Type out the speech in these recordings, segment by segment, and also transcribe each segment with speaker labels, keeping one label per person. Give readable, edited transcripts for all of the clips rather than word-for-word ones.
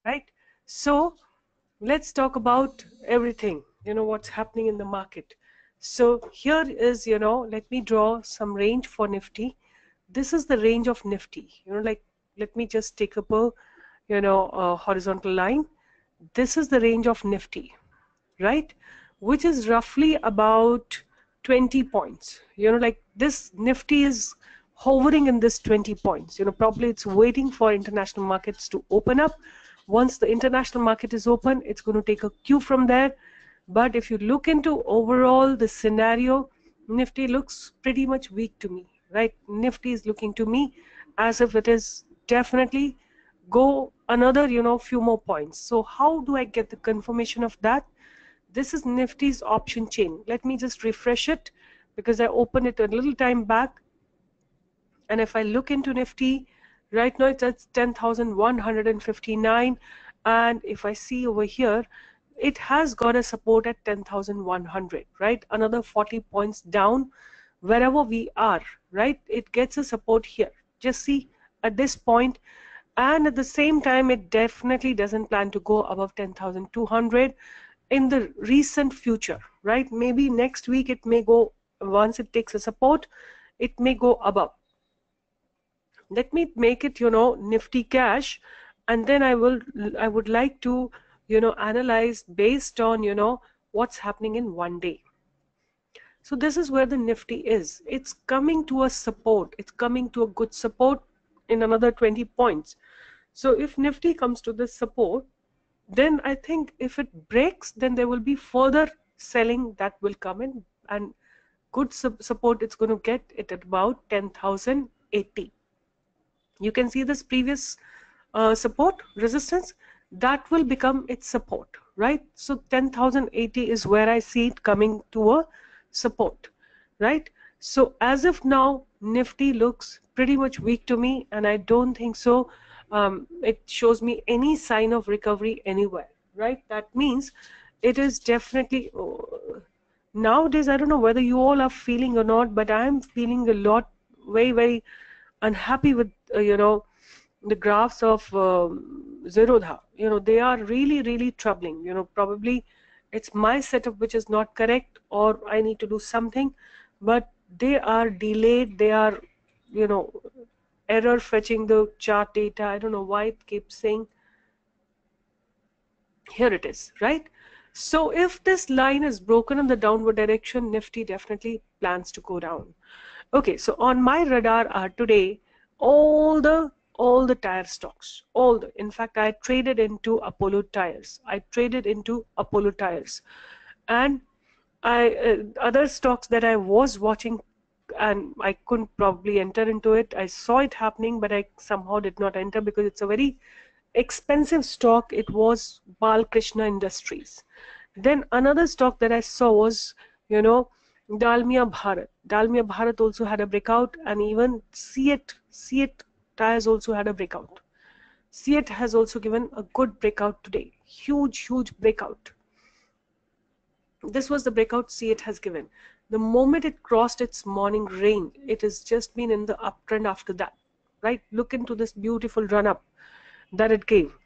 Speaker 1: right? So let's talk about everything, what's happening in the market. So here is, let me draw some range for Nifty. This is the range of Nifty, like, let me just take up a horizontal line. This is the range of Nifty, right? Which is roughly about 20 points. Like this Nifty is hovering in this 20 points. Probably it's waiting for international markets to open up. Once the international market is open, it's going to take a cue from there. But if you look into overall the scenario, Nifty looks pretty much weak to me, right? Nifty is looking to me as if it is definitely go another, few more points. So how do I get the confirmation of that? This is Nifty's option chain. Let me just refresh it because I opened it a little time back. And if I look into Nifty, right now it's at 10,159. And if I see over here, it has got a support at 10,100, right? Another 40 points down wherever we are, right? It gets a support here. Just see at this point. And at the same time, it definitely doesn't plan to go above 10,200 in the recent future, right? Maybe next week it may go, once it takes a support, it may go above. Let me make it, Nifty cash, and then I would like to, analyze based on, what's happening in one day. So this is where the Nifty is. It's coming to a support. It's coming to a good support in another 20 points. So if Nifty comes to this support, then I think if it breaks, then there will be further selling that will come in, and good support it's going to get it at about 10,080. You can see this previous support resistance that will become its support, right? So 10,080 is where I see it coming to a support, right? So as of now, Nifty looks pretty much weak to me, and I don't think so it shows me any sign of recovery anywhere, right? That means it is definitely nowadays, I don't know whether you all are feeling or not, but I'm feeling a lot very unhappy with the graphs of Zerodha. They are really troubling. Probably it's my setup which is not correct, or I need to do something, but they are delayed. They are error fetching the chart data. I don't know why it keeps saying. Here it is, right? So if this line is broken in the downward direction, Nifty definitely plans to go down. Okay, so on my radar are today all the tire stocks. In fact, I traded into Apollo tires. And other stocks that I was watching and I couldn't probably enter into it. I saw it happening, but I somehow did not enter because it's a very expensive stock. It was Balkrishna Industries. Then another stock that I saw was, Dalmia Bharat. Dalmia Bharat also had a breakout, and even 𝐶𝐻 tires also had a breakout. 𝐶𝐻 has also given a good breakout today. Huge breakout. This was the breakout 𝐶𝐻 has given. The moment it crossed its morning range, it has just been in the uptrend after that, right? Look into this beautiful run up that it gave.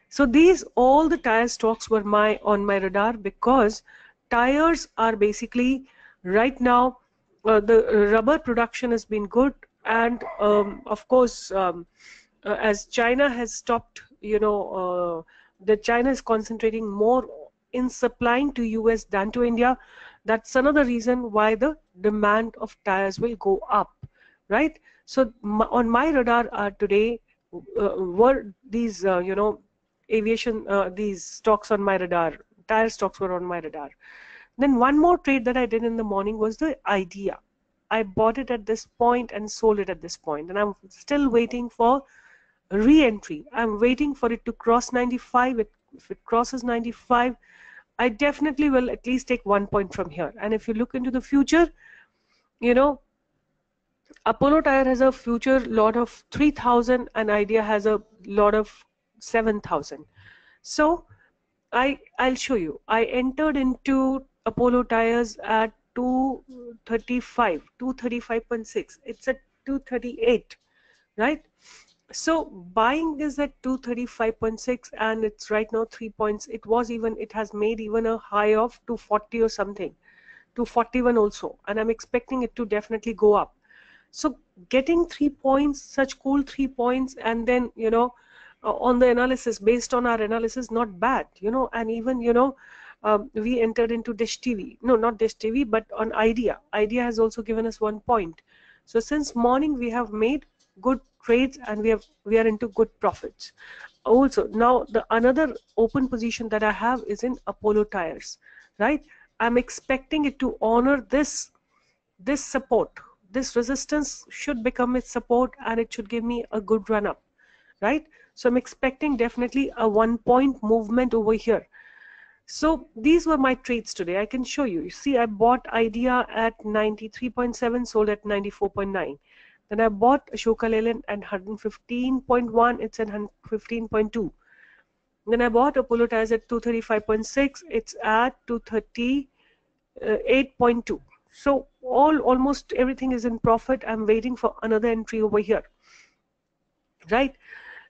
Speaker 1: So all the tire stocks were on my radar, because tires are basically right now the rubber production has been good, and of course as China has stopped, the China is concentrating more in supplying to US than to India. That's another reason why the demand of tires will go up, right? So on my radar today were these aviation, these stocks on my radar. Tire stocks were on my radar. Then one more trade that I did in the morning was the idea. I bought it at this point and sold it at this point, and I'm still waiting for re-entry. I'm waiting for it to cross 95. If it crosses 95, I definitely will at least take 1 point from here. And if you look into the future, Apollo Tire has a future lot of 3,000 and Idea has a lot of 7,000. So I'll show you. I entered into Apollo Tires at 235, 235.6. It's at 238, right? So buying is at 235.6 and it's right now 3 points. It has made even a high of 240 or something, 241 also, and I'm expecting it to definitely go up. So getting 3 points, such cool 3 points, and then on the analysis, based on our analysis, not bad, and even we entered into Dish TV, no, not Dish TV, but on Idea has also given us 1 point. So since morning we have made good trades and we are into good profits. Also now the another open position that I have is in Apollo Tires, right? I'm expecting it to honor this support. This resistance should become its support and it should give me a good run up, right? So I'm expecting definitely a 1 point movement over here. So these were my trades today. I can show you. You see, I bought Idea at 93.7, sold at 94.9. Then I bought Ashoka Leyland at 115.1, it's at 115.2. Then I bought Apollo Tires at 235.6, it's at 238.2. So almost everything is in profit. I'm waiting for another entry over here, right?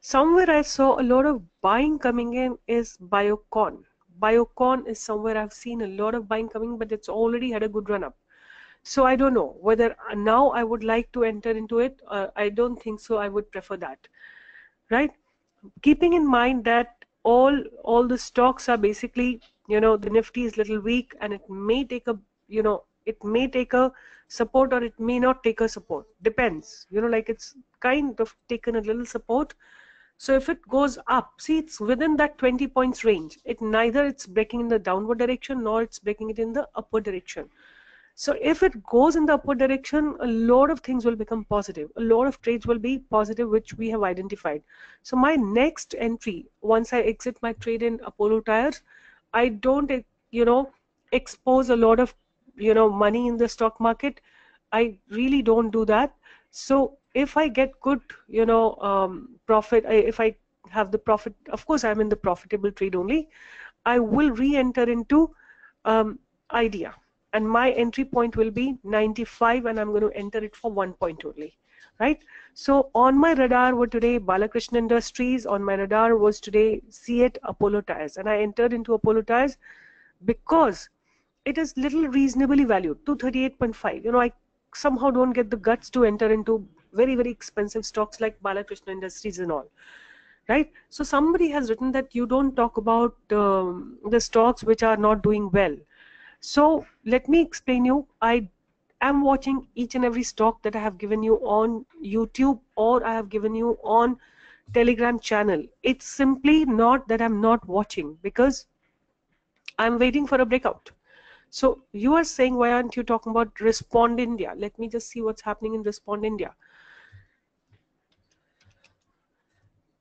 Speaker 1: Somewhere I saw a lot of buying coming in is Biocon. Biocon is somewhere I've seen a lot of buying coming, but it's already had a good run up. So I don't know whether now I would like to enter into it. I don't think so. I would prefer that, right? Keeping in mind that all the stocks are basically, the Nifty is little weak and it may take a, it may take a support or it may not take a support. Depends, like it's kind of taken a little support. So if it goes up, see, it's within that 20 points range. Neither it's breaking in the downward direction nor it's breaking it in the upward direction. So if it goes in the upward direction, a lot of things will become positive. A lot of trades will be positive, which we have identified. So my next entry, once I exit my trade in Apollo Tires, I don't, expose a lot of, money in the stock market. I really don't do that. So if I get good, profit, if I have the profit, of course I'm in the profitable trade only, I will re-enter into Idea. And my entry point will be 95 and I'm going to enter it for 1 point only, right? So on my radar were today Balakrishna Industries, on my radar was today CEAT Apollo Tires, and I entered into Apollo Tires because it is little reasonably valued, 238.5. I somehow don't get the guts to enter into very, very expensive stocks like Balakrishna Industries and all, right? So somebody has written that you don't talk about the stocks which are not doing well. So let me explain you. I am watching each and every stock that I have given you on YouTube or I have given you on Telegram channel. It's simply not that I'm not watching, because I'm waiting for a breakout. So you are saying, why aren't you talking about Respond India? Let me just see what's happening in Respond India.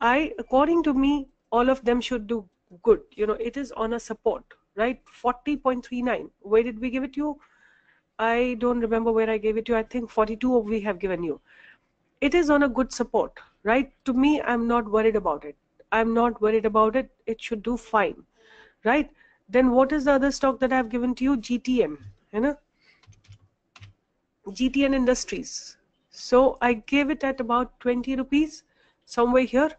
Speaker 1: According to me, all of them should do good. It is on a support, right? 40.39. Where did we give it to you? I don't remember where I gave it to you. I think 42 we have given you. It is on a good support, right? To me, I'm not worried about it. I'm not worried about it. It should do fine, right? Then what is the other stock that I've given to you? GTN, GTN Industries. So I gave it at about 20 rupees, somewhere here,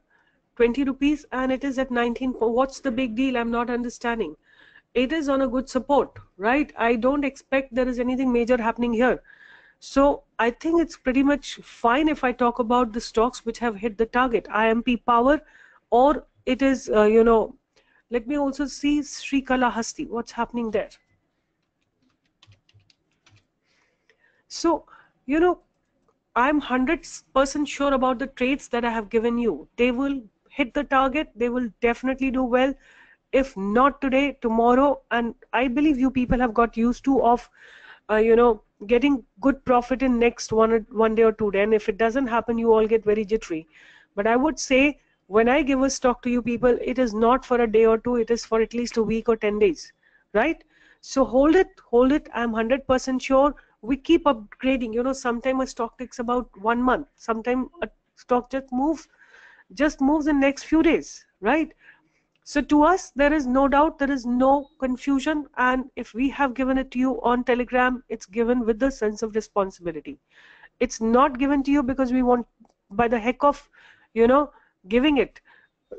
Speaker 1: 20 rupees, and it is at 19. What's the big deal? I'm not understanding. It is on a good support, right? I don't expect there is anything major happening here. So I think it's pretty much fine if I talk about the stocks which have hit the target, IMP Power, or it is, let me also see Srikalahasti, what's happening there. So, I'm 100% sure about the trades that I have given you. They will hit the target. They will definitely do well. If not today, tomorrow. And I believe you people have got used to of, getting good profit in next one day or 2 days. And if it doesn't happen, you all get very jittery. But I would say, when I give a stock to you people, it is not for a day or two. It is for at least a week or 10 days, right? So hold it. I'm 100% sure. We keep upgrading. Sometimes a stock takes about 1 month. Sometimes a stock just moves in next few days, right? So to us, there is no doubt, there is no confusion. And if we have given it to you on Telegram, it's given with the sense of responsibility. It's not given to you because we want, by the heck of, giving it.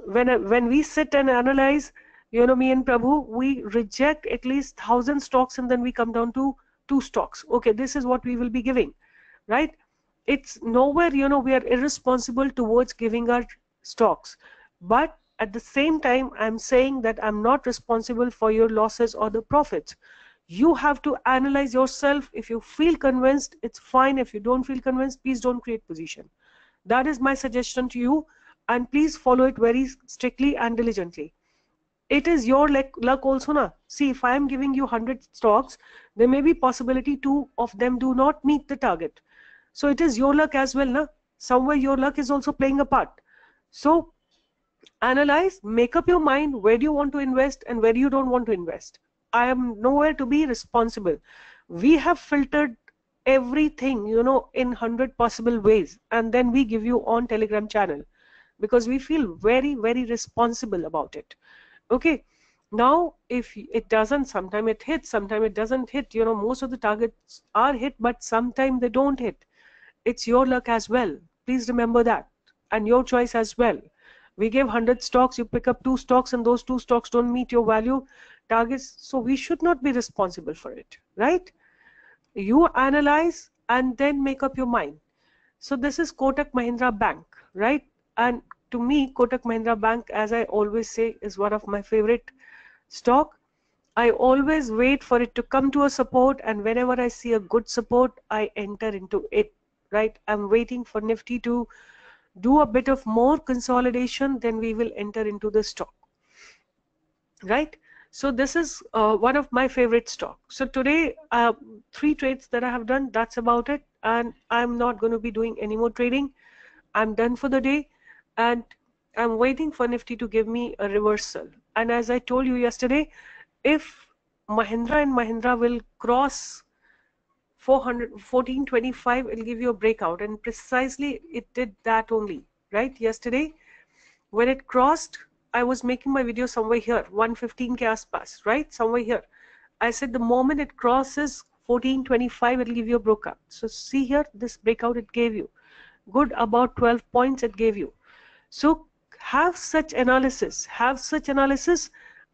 Speaker 1: When we sit and analyze, me and Prabhu, we reject at least 1,000 stocks and then we come down to 2 stocks. Okay, this is what we will be giving, right? It's nowhere, we are irresponsible towards giving our stocks. But at the same time, I'm saying that I'm not responsible for your losses or the profits. You have to analyze yourself. If you feel convinced, it's fine. If you don't feel convinced, please don't create position. That is my suggestion to you, and please follow it very strictly and diligently. It is your luck also, na. See, if I am giving you 100 stocks, there may be possibility 2 of them do not meet the target. So it is your luck as well, na. Somewhere your luck is also playing a part. So analyze, make up your mind where do you want to invest and where you don't want to invest. I am nowhere to be responsible. We have filtered everything, in 100 possible ways, and then we give you on Telegram channel because we feel very, very responsible about it. Okay, now if it doesn't, sometime it hits, sometime it doesn't hit. Most of the targets are hit, but sometime they don't hit. It's your luck as well. Please remember that, and your choice as well. We gave 100 stocks, you pick up 2 stocks, and those 2 stocks don't meet your value targets, so we should not be responsible for it, right? You analyze and then make up your mind. So this is Kotak Mahindra Bank, right? And to me, Kotak Mahindra Bank, as I always say, is one of my favorite stock. I always wait for it to come to a support, and whenever I see a good support, I enter into it, right? I'm waiting for Nifty to do a bit of more consolidation, then we will enter into the stock, right? So this is one of my favorite stocks. So today, 3 trades that I have done, that's about it, and I'm not going to be doing any more trading. I'm done for the day, and I'm waiting for Nifty to give me a reversal. And as I told you yesterday, if Mahindra and Mahindra will cross 1425, it'll give you a breakout, and precisely it did that only, right? Yesterday when it crossed, I was making my video somewhere here, 115 ke aspas, right? Somewhere here. I said the moment it crosses 1425, it'll give you a breakout. So see here, this breakout it gave you. Good, about 12 points it gave you. So have such analysis,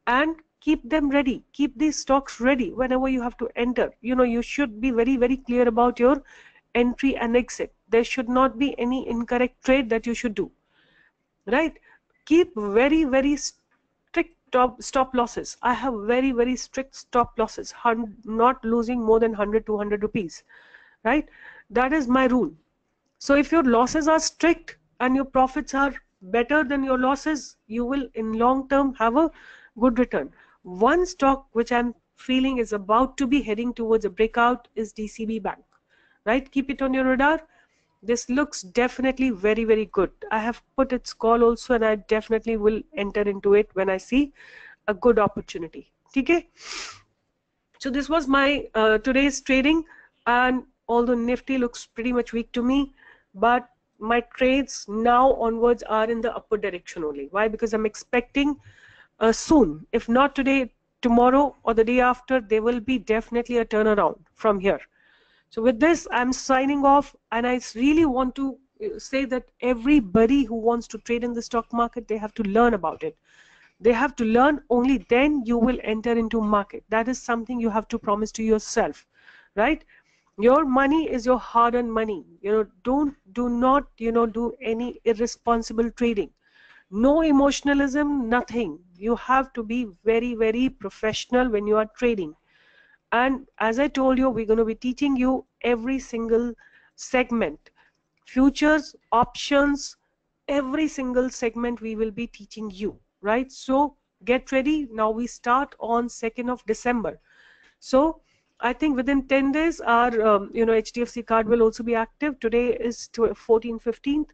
Speaker 1: and keep them ready. Keep these stocks ready whenever you have to enter. You should be very, very clear about your entry and exit. There should not be any incorrect trade that you should do, right? Keep very, very strict stop losses. I have very, very strict stop losses, not losing more than 100, 200 rupees, right? That is my rule. So if your losses are strict and your profits are better than your losses, you will in long term have a good return. One stock which I'm feeling is about to be heading towards a breakout is DCB Bank, right? Keep it on your radar. This looks definitely very, very good. I have put its call also, and I definitely will enter into it when I see a good opportunity. Okay? So this was my today's trading, and although Nifty looks pretty much weak to me, but my trades now onwards are in the upward direction only. Why? Because I'm expecting soon, if not today, tomorrow or the day after, there will be definitely a turnaround from here. So with this, I'm signing off, and I really want to say that everybody who wants to trade in the stock market, they have to learn about it. They have to learn, only then you will enter into market. That is something you have to promise to yourself, right? Your money is your hard-earned money. Do not, do any irresponsible trading. No emotionalism, nothing. You have to be very, very professional when you are trading. And as I told you, we're going to be teaching you every single segment. Futures, options, every single segment we will be teaching you, right? So get ready. Now we start on 2nd of December. So I think within 10 days, our HDFC card will also be active. Today is 14th, 15th.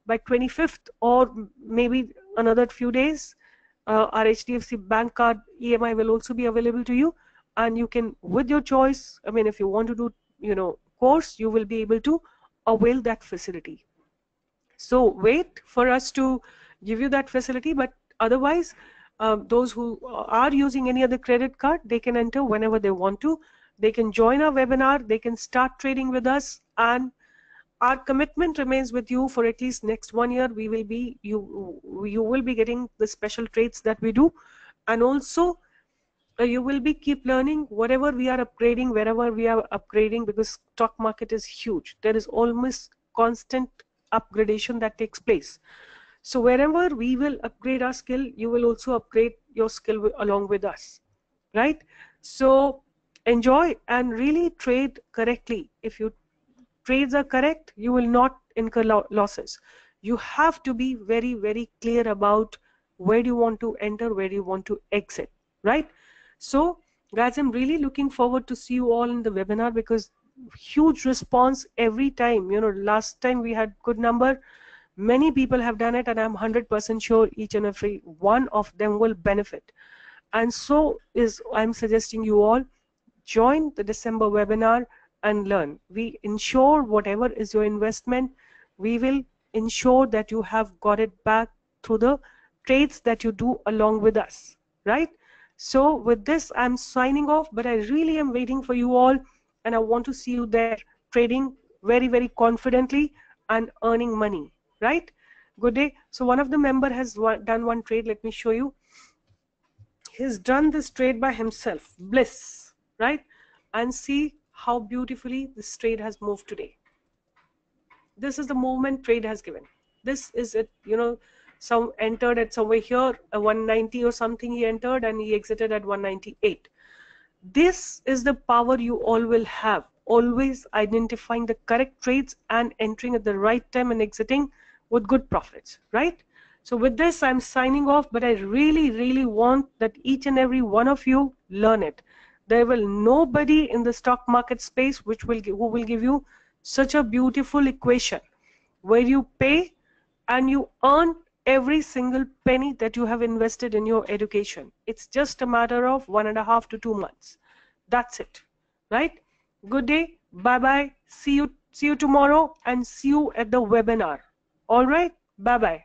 Speaker 1: By 25th or maybe another few days, our HDFC bank card EMI will also be available to you. And you can, with your choice, I mean, if you want to do, course, you will be able to avail that facility. So wait for us to give you that facility, but otherwise, those who are using any other credit card, they can enter whenever they want to. They can join our webinar, they can start trading with us, and our commitment remains with you for at least next 1 year. We will be, you will be getting the special trades that we do, and also you will be keep learning whatever we are upgrading, wherever we are upgrading, because stock market is huge. There is almost constant upgradation that takes place. So wherever we will upgrade our skill, you will also upgrade your skill along with us, right? So enjoy and really trade correctly. If your trades are correct, you will not incur losses. You have to be very, very clear about where do you want to enter, where do you want to exit, right? So guys, I'm really looking forward to see you all in the webinar, because huge response every time. You know, last time we had good number. Many people have done it, and I'm 100% sure each and every one of them will benefit. And so I'm suggesting you all join the December webinar and learn. We ensure whatever is your investment, we will ensure that you have got it back through the trades that you do along with us, right? So with this, I'm signing off, but I really am waiting for you all, and I want to see you there trading very, very confidently and earning money, right? Good day. So one of the member has done one trade. Let me show you. He's done this trade by himself, Bliss, right? And see how beautifully this trade has moved today. This is the movement trade has given. This is it, you know, some entered at somewhere here, 190 or something he entered, and he exited at 198. This is the power you all will have, always identifying the correct trades and entering at the right time and exiting with good profits, right? So with this, I'm signing off, but I really, really want that each and every one of you learn it. There will nobody in the stock market space who will give you such a beautiful equation where you pay and you earn every single penny that you have invested in your education. It's just a matter of 1.5 to 2 months. That's it, right? Good day. Bye-bye. See you tomorrow, and see you at the webinar. All right. Bye-bye.